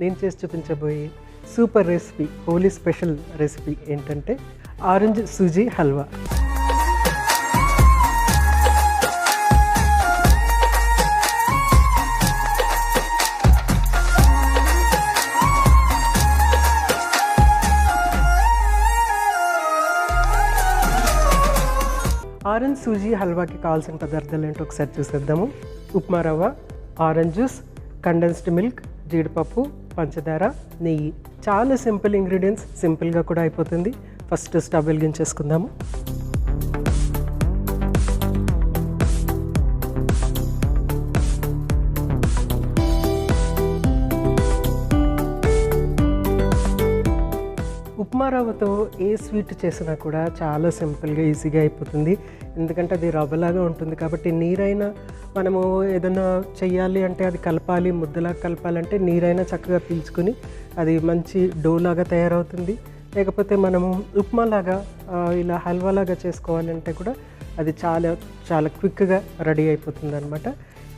నేను చేసి చూపించబోయే super recipe, Holi special recipe ఏంటంటే ఆరెంజ్ సూజీ హల్వా. ఆరెంజ్ సూజీ హల్వాకి కావాల్సిన పదార్థాలు ఏంటో ఒకసారి చూసేద్దాము. ఉప్మా రవ్వ, ఆరెంజ్ జ్యూస్, కండెన్స్డ్ మిల్క్, జీడిపప్పు, పంచదార, నెయ్యి. చాలా సింపుల్ ఇంగ్రీడియంట్స్, సింపుల్గా కూడా అయిపోతుంది. First stove వెలిగించేసుకుందాము. ఉప్మా రవ్వతో ఏ స్వీట్ చేసినా కూడా చాలా సింపుల్గా ఈజీగా అయిపోతుంది. ఎందుకంటే అది రవ్వలాగా ఉంటుంది కాబట్టి నీరైనా మనము ఏదైనా చెయ్యాలి అంటే అది కలపాలి, ముద్దలాగా కలపాలంటే నీరైనా చక్కగా పీల్చుకొని అది మంచి డోలాగా తయారవుతుంది. లేకపోతే మనము ఉప్మాలాగా ఇలా హల్వాలాగా చేసుకోవాలంటే కూడా అది చాలా చాలా క్విక్గా రెడీ అయిపోతుంది అనమాట.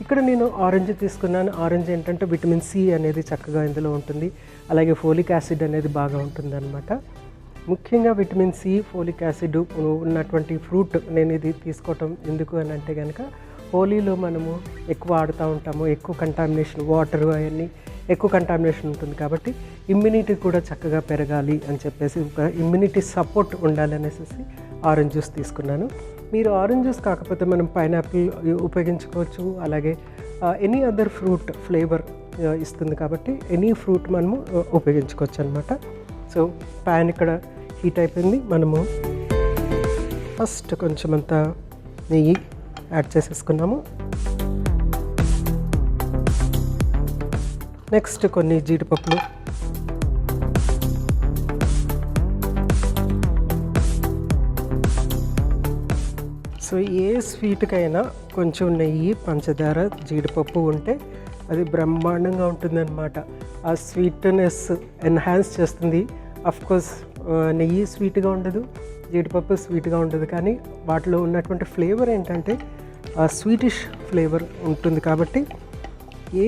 ఇక్కడ నేను ఆరెంజ్ తీసుకున్నాను. ఆరెంజ్ ఏంటంటే విటమిన్ సి అనేది చక్కగా ఇందులో ఉంటుంది. అలాగే ఫోలిక్ యాసిడ్ అనేది బాగా ఉంటుంది అనమాట. ముఖ్యంగా విటమిన్ సి, ఫోలిక్ యాసిడ్ ఉన్నటువంటి ఫ్రూట్ నేను ఇది తీసుకోవటం ఎందుకు అని అంటే కనుక హోలీలో మనము ఎక్కువ ఆడుతూ ఉంటాము, ఎక్కువ కంటామినేషన్, వాటర్ అవన్నీ ఎక్కువ కంటామినేషన్ ఉంటుంది కాబట్టి ఇమ్యూనిటీ కూడా చక్కగా పెరగాలి అని చెప్పేసి, ఇమ్యూనిటీ సపోర్ట్ ఉండాలనేసి ఆరెంజ్ జ్యూస్ తీసుకున్నాను. మీరు ఆరెంజ్ జ్యూస్ కాకపోతే మనం పైనాపిల్ ఉపయోగించుకోవచ్చు. అలాగే ఎనీ అదర్ ఫ్రూట్ ఫ్లేవర్ ఇస్తుంది కాబట్టి ఎనీ ఫ్రూట్ మనము ఉపయోగించుకోవచ్చు అనమాట. సో ప్యాన్ ఇక్కడ హీట్ అయిపోయింది. మనము ఫస్ట్ కొంచెం అంతా నెయ్యి యాడ్ చేసేసుకున్నాము. నెక్స్ట్ కొన్ని జీడిపప్పులు, సో ఏ స్వీట్కైనా కొంచెం నెయ్యి, పంచదార, జీడిపప్పు ఉంటే అది బ్రహ్మాండంగా ఉంటుందన్నమాట. ఆ స్వీట్నెస్ ఎన్హాన్స్ చేస్తుంది. అఫ్కోర్స్ నెయ్యి స్వీట్గా ఉండదు, జీడిపప్పు స్వీట్గా ఉండదు, కానీ వాటిలో ఉన్నటువంటి ఫ్లేవర్ ఏంటంటే స్వీటిష్ ఫ్లేవర్ ఉంటుంది కాబట్టి ఏ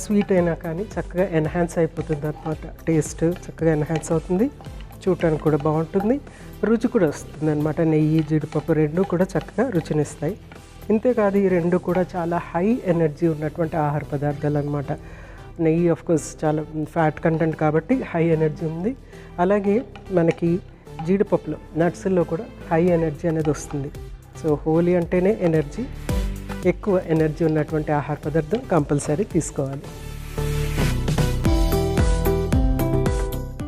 స్వీట్ అయినా కానీ చక్కగా ఎన్హాన్స్ అయిపోతుంది అనమాట. టేస్ట్ చక్కగా ఎన్హాన్స్ అవుతుంది, చూడటానికి కూడా బాగుంటుంది, రుచి కూడా వస్తుంది అనమాట. నెయ్యి, జీడిపప్పు రెండు కూడా చక్కగా రుచినిస్తాయి. ఇంతేకాదు ఈ రెండు కూడా చాలా హై ఎనర్జీ ఉన్నటువంటి ఆహార పదార్థాలు అనమాట. నెయ్యి ఆఫ్కోర్స్ చాలా ఫ్యాట్ కంటెంట్ కాబట్టి హై ఎనర్జీ ఉంది. అలాగే మనకి జీడిపప్పులో, నట్స్లో కూడా హై ఎనర్జీ అనేది వస్తుంది. సో హోలీ అంటేనే ఎనర్జీ, ఎక్కువ ఎనర్జీ ఉన్నటువంటి ఆహార పదార్థం కంపల్సరీ తీసుకోవాలి.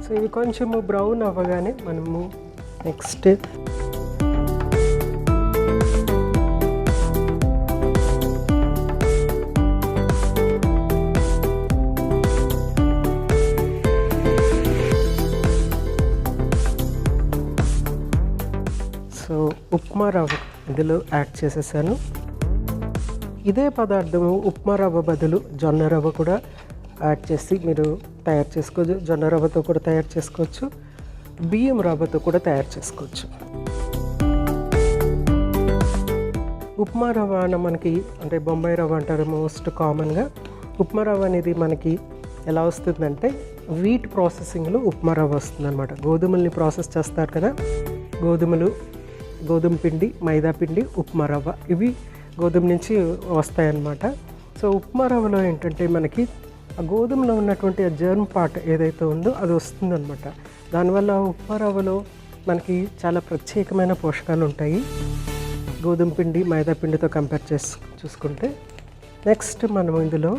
సో ఇవి కొంచెము బ్రౌన్ అవ్వగానే మనము నెక్స్ట్ సో ఉప్మా రవ్వ ఇందులో యాడ్ చేసేసాను. ఇదే పదార్థము ఉప్మా రవ్వ బదులు జొన్న రవ్వ కూడా యాడ్ చేసి మీరు తయారు చేసుకోవచ్చు. జొన్న రవ్వతో కూడా తయారు చేసుకోవచ్చు, బియ్యం రవ్వతో కూడా తయారు చేసుకోవచ్చు. ఉప్మా రవ్వ అన్న మనకి అంటే బొంబాయి రవ్వ అంటారు మోస్ట్ కామన్గా. ఉప్మా రవ్వ అనేది మనకి ఎలా వస్తుందంటే వీట్ ప్రాసెసింగ్లో ఉప్మా రవ్వ వస్తుందన్నమాట. గోధుమల్ని ప్రాసెస్ చేస్తారు కదా, గోధుమ పిండి, మైదా పిండి, ఉప్మా రవ్వ, ఇవి గోధుమ నుంచి వస్తాయన్నమాట. సో ఉప్మా రవ్వలో ఏంటంటే మనకి ఆ గోధుమలో ఉన్నటువంటి ఆ జర్మ్ పార్ట్ ఏదైతే ఉందో అది వస్తుందన్నమాట. దానివల్ల ఉప్మా రవ్వలో మనకి చాలా ప్రత్యేకమైన పోషకాలు ఉంటాయి గోధుమ పిండి, మైదా పిండితో కంపేర్ చూసుకుంటే. నెక్స్ట్ మనం ఇందులో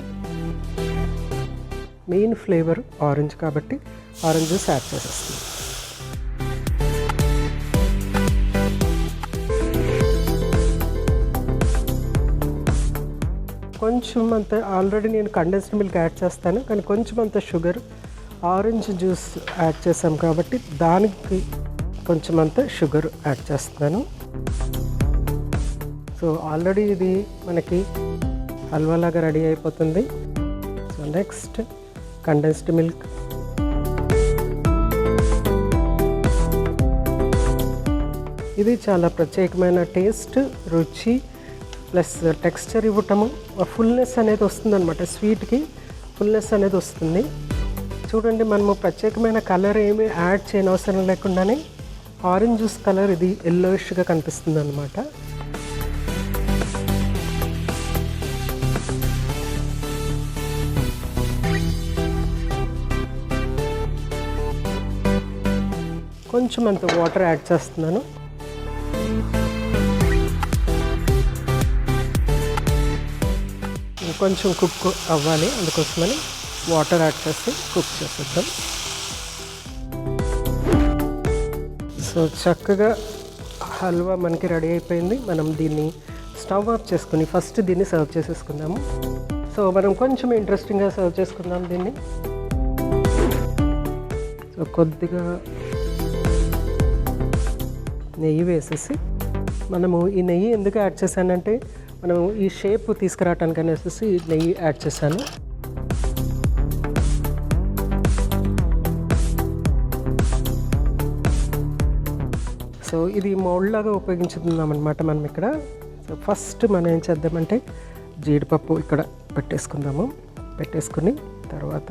మెయిన్ ఫ్లేవర్ ఆరెంజ్ కాబట్టి ఆరెంజ్ జ్యూస్ యాడ్ చేసేస్తాం. కొంచెం అంత ఆల్రెడీ నేను కండెన్స్డ్ మిల్క్ యాడ్ చేస్తాను, కానీ కొంచెం అంత షుగర్, ఆరెంజ్ జ్యూస్ యాడ్ చేసాం కాబట్టి దానికి కొంచెం అంత షుగర్ యాడ్ చేస్తున్నాను. సో ఆల్రెడీ ఇది మనకి హల్వాలాగా రెడీ అయిపోతుంది. సో నెక్స్ట్ కండెన్స్డ్ మిల్క్, ఇది చాలా ప్రత్యేకమైన టేస్ట్, రుచి ప్లస్ టెక్స్చర్ ఇవ్వటము, ఫుల్నెస్ అనేది వస్తుందన్నమాట. స్వీట్కి ఫుల్నెస్ అనేది వస్తుంది. చూడండి, మనము ప్రత్యేకమైన కలర్ ఏమీ యాడ్ చేయనవసరం లేకుండానే ఆరెంజ్ జ్యూస్ కలర్ ఇది ఎల్లోయిష్గా కనిపిస్తుంది అన్నమాట. కొంచెం అంత వాటర్ యాడ్ చేస్తున్నాను. కొంచెం కుక్ అవ్వాలి, అందుకోసమని వాటర్ యాడ్ చేసి కుక్ చేసేద్దాం. సో చక్కగా హల్వా మనకి రెడీ అయిపోయింది. మనం దీన్ని స్టవ్ ఆఫ్ చేసుకుని ఫస్ట్ దీన్ని సర్వ్ చేసేసుకుందాము. సో మనం కొంచెం ఇంట్రెస్టింగ్గా సర్వ్ చేసుకుందాం దీన్ని. సో కొద్దిగా నెయ్యి వేసేసి, మనము ఈ నెయ్యి ఎందుకు యాడ్ చేశానంటే మనం ఈ షేప్ తీసుకురావటానికి అనేసి నెయ్యి యాడ్ చేశాను. సో ఇది మౌల్డ్ లాగా ఉపయోగించుకుందాం అనమాట మనం ఇక్కడ. సో ఫస్ట్ మనం ఏం చేద్దామంటే జీడిపప్పు ఇక్కడ పెట్టేసుకుందాము. పెట్టేసుకుని తర్వాత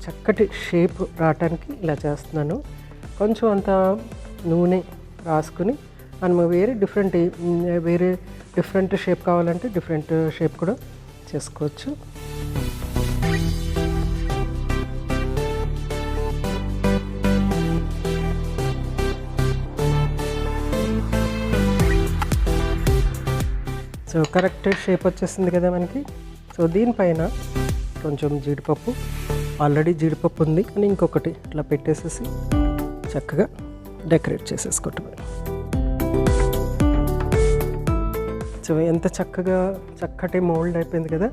చక్కటి షేప్ రావటానికి ఇలా చేస్తున్నాను. కొంచెం అంత నూనె రాసుకుని మనము వేరే డిఫరెంట్ షేప్ కావాలంటే డిఫరెంట్ షేప్ కూడా చేసుకోవచ్చు. సో కరెక్ట్ షేప్ వచ్చేసింది కదా మనకి. సో దీనిపైన కొంచెం జీడిపప్పు, ఆల్రెడీ జీడిపప్పు ఉంది కానీ ఇంకొకటి ఇట్లా పెట్టేసేసి చక్కగా డెకరేట్ చేసేసుకోవటమే. సో ఎంత చక్కటి మోల్డ్ అయిపోయింది కదా.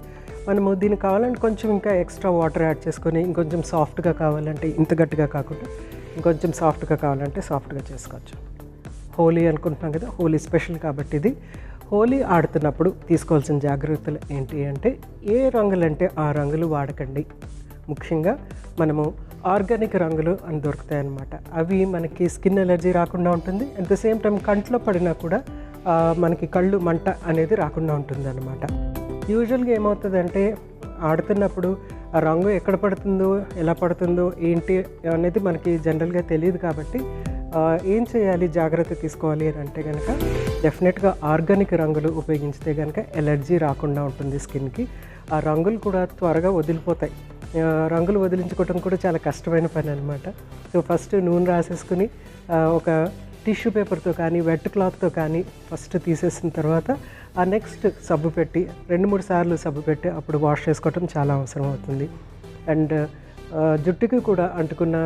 మనము దీనికి కావాలంటే కొంచెం ఇంకా ఎక్స్ట్రా వాటర్ యాడ్ చేసుకొని ఇంకొంచెం సాఫ్ట్గా కావాలంటే, ఇంత గట్టిగా కాకుండా ఇంకొంచెం సాఫ్ట్గా కావాలంటే సాఫ్ట్గా చేసుకోవచ్చు. హోలీ అనుకుంటున్నాం కదా, హోలీ స్పెషల్ కాబట్టి ఇది. హోలీ ఆడుతున్నప్పుడు తీసుకోవాల్సిన జాగ్రత్తలు ఏంటి అంటే, ఏ రంగులంటే ఆ రంగులు వాడకండి. ముఖ్యంగా మనము ఆర్గానిక్ రంగులు అని దొరుకుతాయన్నమాట. అవి మనకి స్కిన్ ఎలర్జీ రాకుండా ఉంటుంది. అట్ ద సేమ్ టైం కంట్లో పడినా కూడా మనకి కళ్ళు మంట అనేది రాకుండా ఉంటుంది అన్నమాట. యూజువల్గా ఏమవుతుందంటే ఆడుతున్నప్పుడు ఆ రంగు ఎక్కడ పడుతుందో, ఎలా పడుతుందో ఏంటి అనేది మనకి జనరల్గా తెలియదు. కాబట్టి ఏం చేయాలి, జాగ్రత్త తీసుకోవాలి అని అంటే కనుక డెఫినెట్గా ఆర్గానిక్ రంగులు ఉపయోగించితే కనుక ఎలర్జీ రాకుండా ఉంటుంది స్కిన్కి. ఆ రంగులు కూడా త్వరగా వదిలిపోతాయి. రంగులు వదిలించుకోవటం కూడా చాలా కష్టమైన పని అనమాట. సో ఫస్ట్ నూనె రాసేసుకుని ఒక టిష్యూ పేపర్తో కానీ వెట్ క్లాత్తో కానీ ఫస్ట్ తీసేసిన తర్వాత ఆ నెక్స్ట్ సబ్బు పెట్టి 2-3 సార్లు సబ్బు పెట్టి అప్పుడు వాష్ చేసుకోవటం చాలా అవసరం అవుతుంది. అండ్ జుట్టుకి కూడా అంటుకున్న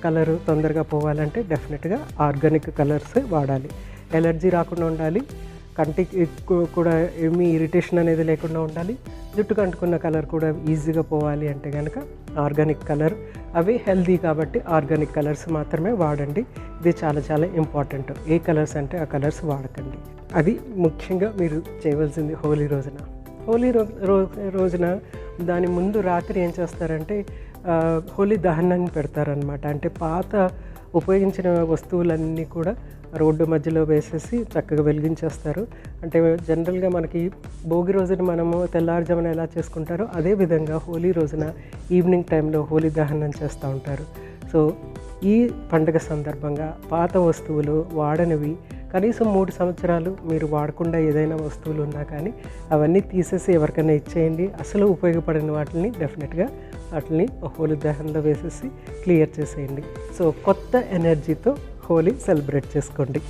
కలరు తొందరగా పోవాలంటే డెఫినెట్గా ఆర్గానిక్ కలర్స్ వాడాలి. ఎలర్జీ రాకుండా ఉండాలి, కంటికి కూడా ఏమీ ఇరిటేషన్ అనేది లేకుండా ఉండాలి, జుట్టుకు అంటుకున్న కలర్ కూడా ఈజీగా పోవాలి అంటే కనుక ఆర్గానిక్ కలర్. అవి హెల్దీ కాబట్టి ఆర్గానిక్ కలర్స్ మాత్రమే వాడండి. ఇది చాలా ఇంపార్టెంట్. ఏ కలర్స్ అంటే ఆ కలర్స్ వాడకండి. అది ముఖ్యంగా మీరు చేయవలసింది హోలీ రోజున. హోలీ రోజున దాని ముందు రాత్రి ఏం చేస్తారంటే హోలీ దహనాన్ని పెడతారనమాట. అంటే పాత ఉపయోగించిన వస్తువులన్నీ కూడా రోడ్డు మధ్యలో వేసేసి చక్కగా వెలిగించేస్తారు. అంటే జనరల్గా మనకి భోగి రోజున మనము తెల్లారుజామున ఎలా చేసుకుంటారో అదేవిధంగా హోలీ రోజున ఈవినింగ్ టైంలో హోలీ దహనం చేస్తూ ఉంటారు. సో ఈ పండుగ సందర్భంగా పాత వస్తువులు వాడనివి కనీసం 3 సంవత్సరాలు మీరు వాడకుండా ఏదైనా వస్తువులు ఉన్నా కానీ అవన్నీ తీసేసి ఎవరికైనా ఇచ్చేయండి. అసలు ఉపయోగపడిన వాటిని డెఫినెట్గా వాటిని హోలీ దహనంలో వేసేసి క్లియర్ చేసేయండి. సో కొత్త ఎనర్జీతో హోలీ సెలబ్రేట్ చేసుకోండి.